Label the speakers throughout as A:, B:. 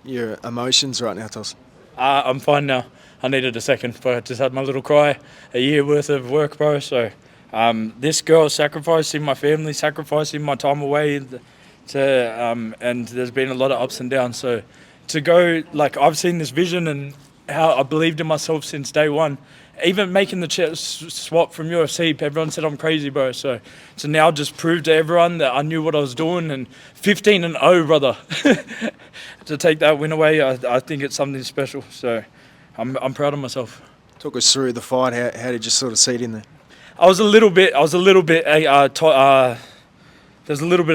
A: your emotions right now, Toss?
B: I'm fine now. I needed a second, but I just had my little cry. A year worth of work, bro. So this girl sacrificing my family, sacrificing my time away, and there's been a lot of ups and downs. So to go like I've seen this vision and how I believed in myself since day one. Even making the swap from UFC, everyone said I'm crazy, bro. So to now just prove to everyone that I knew what I was doing and 15-0, brother. To take that win away, I think it's something special. So I'm proud of myself.
A: Talk us through the fight. How did you sort of see it in there?
B: There's a little bit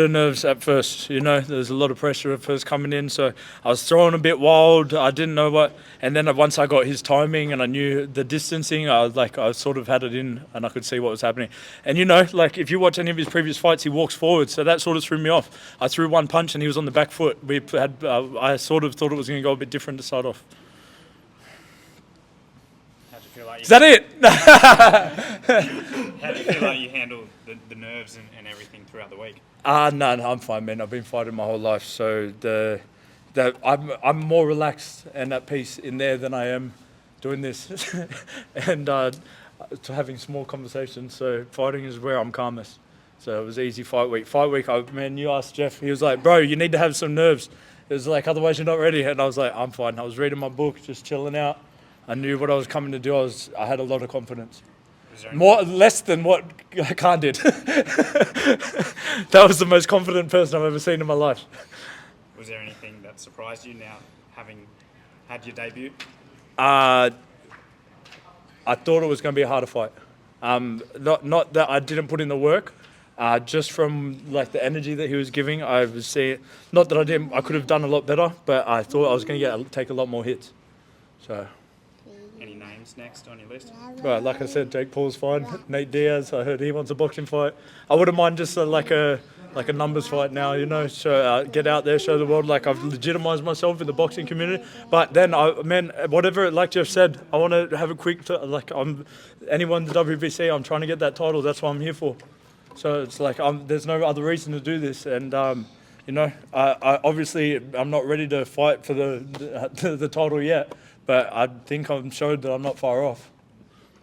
B: of nerves at first, There's a lot of pressure at first coming in, so I was throwing a bit wild. I didn't know what, and then once I got his timing and I knew the distancing, I sort of had it in, and I could see what was happening. And if you watch any of his previous fights, he walks forward, so that sort of threw me off. I threw one punch and he was on the back foot. I sort of thought it was going to go a bit different to start off.
C: How do you feel like
B: Is that it?
C: How do you feel like you handle the nerves and everything throughout the week?
B: No, I'm fine, man. I've been fighting my whole life, so I'm more relaxed and at peace in there than I am doing this, and to having small conversations. So fighting is where I'm calmest. So it was easy fight week. You asked Jeff. He was like, "Bro, you need to have some nerves." It was like, otherwise you're not ready. And I was like, "I'm fine." I was reading my book, just chilling out. I knew what I was coming to do. I had a lot of confidence. Less than what Khan did. That was the most confident person I've ever seen in my life.
C: Was there anything that surprised you now, having had your debut?
B: I thought it was going to be a harder fight. Not that I didn't put in the work. Just from like the energy that he was giving, I was seeing. Not that I didn't. I could have done a lot better, but I thought I was going to take a lot more hits. So.
C: Any names next on your list?
B: Right, like I said, Jake Paul's fine. Nate Diaz, I heard he wants a boxing fight. I wouldn't mind just like a numbers fight now, get out there, show the world like I've legitimized myself in the boxing community. But then, whatever, like Jeff said, I want to have a quick, anyone in the WBC, I'm trying to get that title. That's what I'm here for. So it's like there's no other reason to do this. And, I obviously, I'm not ready to fight for the title yet. But I think I've showed that I'm not far off.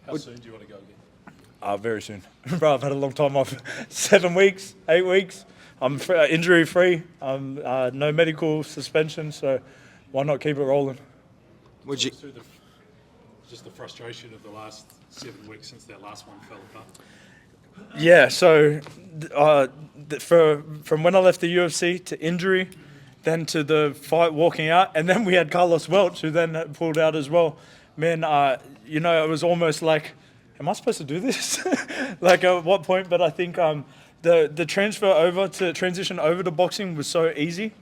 D: How soon do you want to go again?
B: Very soon. Bro, I've had a long time off. 7 weeks, 8 weeks. I'm injury free. I'm no medical suspension, so why not keep it rolling?
A: Would you?
D: Just the frustration of the last 7 weeks since that last one fell apart.
B: Yeah. So, from when I left the UFC to injury, then to the fight walking out, and then we had Carlos Welch, who then pulled out as well. Man, it was almost like, am I supposed to do this? Like at what point? But I think the transition over to boxing was so easy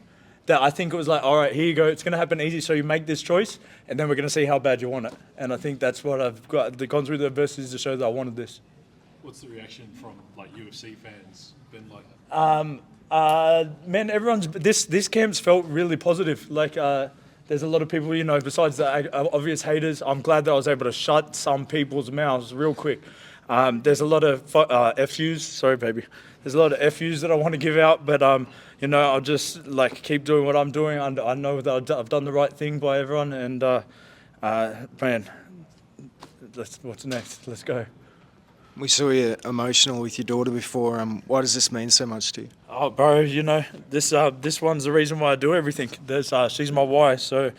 B: that I think it was like, all right, here you go. It's going to happen easy. So you make this choice, and then we're going to see how bad you want it. And I think that's what I've gone through the adversities to show that I wanted this.
D: What's the reaction from like UFC fans been like?
B: Man, this camp's felt really positive. Like, there's a lot of people, besides the obvious haters. I'm glad that I was able to shut some people's mouths real quick. There's a lot of FUs. Sorry, baby. There's a lot of FUs that I want to give out, but I'll just like keep doing what I'm doing. I know that I've done the right thing by everyone, and man, what's next? Let's go.
A: We saw you emotional with your daughter before. Why does this mean so much to you?
B: Oh, bro, this one's the reason why I do everything. She's my why. So,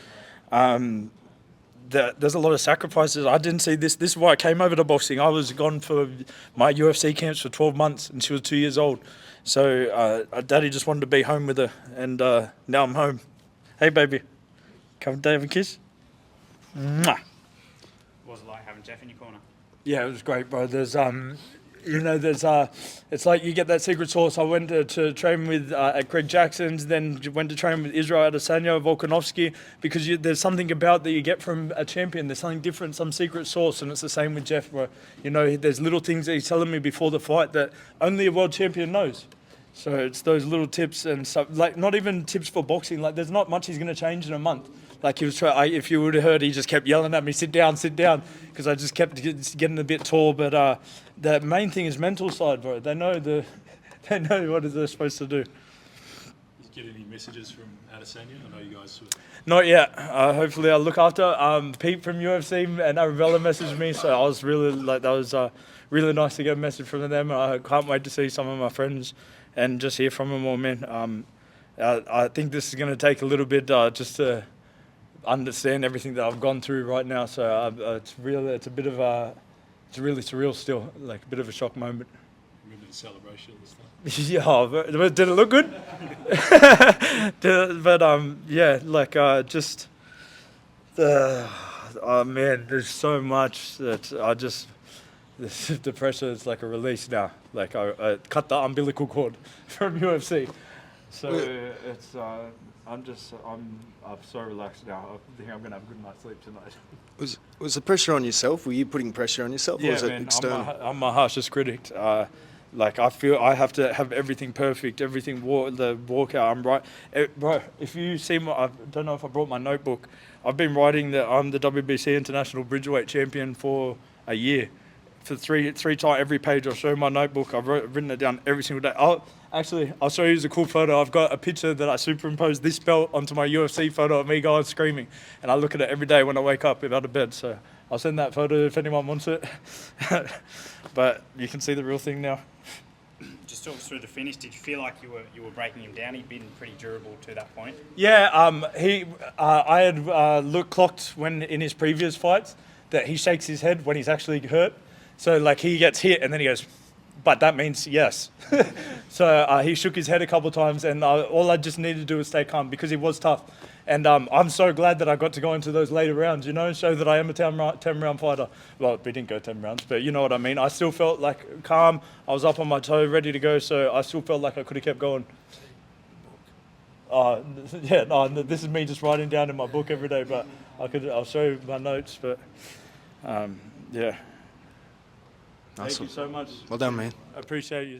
B: there's a lot of sacrifices. I didn't see this. This is why I came over to boxing. I was gone for my UFC camps for 12 months, and she was 2 years old. So, Daddy just wanted to be home with her, and now I'm home. Hey, baby, come and have a kiss. Mwah.
C: What was it like having Jeff in your corner?
B: Yeah, it was great, bro. It's like you get that secret sauce. I went to train with at Greg Jackson's, then went to train with Israel Adesanya, Volkanovski, because there's something about that you get from a champion. There's something different, some secret sauce, and it's the same with Jeff, bro. There's little things that he's telling me before the fight that only a world champion knows. So it's those little tips and stuff, like not even tips for boxing. Like there's not much he's going to change in a month. Like he was if you would have heard, he just kept yelling at me, sit down, because I just kept getting a bit tall. But the main thing is mental side, bro. They know what they're supposed to do.
D: get any messages from Adesanya? I know you guys were...
B: Not yet. Hopefully I'll look after. Pete from UFC and Arabella messaged me, so I was really that was really nice to get a message from them. I can't wait to see some of my friends and just hear from them more, man. I think this is going to take a little bit just to understand everything that I've gone through right now. So it's really surreal still, like a bit of a shock moment.
D: Remember the celebration and stuff?
B: Yeah, but did it look good? Yeah, like just oh man, there's so much that the pressure is like a release now. Like I cut the umbilical cord from UFC, so it's I'm so relaxed now. I think I'm gonna have a good night's sleep tonight.
A: Was the pressure on yourself? Were you putting pressure on yourself, or
B: Yeah,
A: was it
B: man,
A: external?
B: I'm my harshest critic. Like I feel I have to have everything perfect, everything the walkout. I'm right, bro. If you see I don't know if I brought my notebook. I've been writing that I'm the WBC International Bridgeweight Champion for a year. For three times every page, I'll show my notebook. I've written it down every single day. I'll show you a cool photo. I've got a picture that I superimposed this belt onto my UFC photo of me going screaming, and I look at it every day when I wake up out of bed. So I'll send that photo if anyone wants it. But you can see the real thing now.
C: Just talk us through the finish. Did you feel like you were breaking him down? He'd been pretty durable to that point.
B: Yeah, I had clocked when in his previous fights that he shakes his head when he's actually hurt. So like he gets hit and then he goes, but that means yes. So he shook his head a couple of times, and all I just needed to do was stay calm because he was tough. And I'm so glad that I got to go into those later rounds, show that I am a 10-round fighter. Well, we didn't go 10 rounds, but you know what I mean. I still felt like calm. I was up on my toe, ready to go, so I still felt like I could have kept going. This is me just writing down in my book every day, but I'll show you my notes, but yeah.
A: Awesome.
B: Thank you so much.
A: Well done, man.
B: I appreciate you.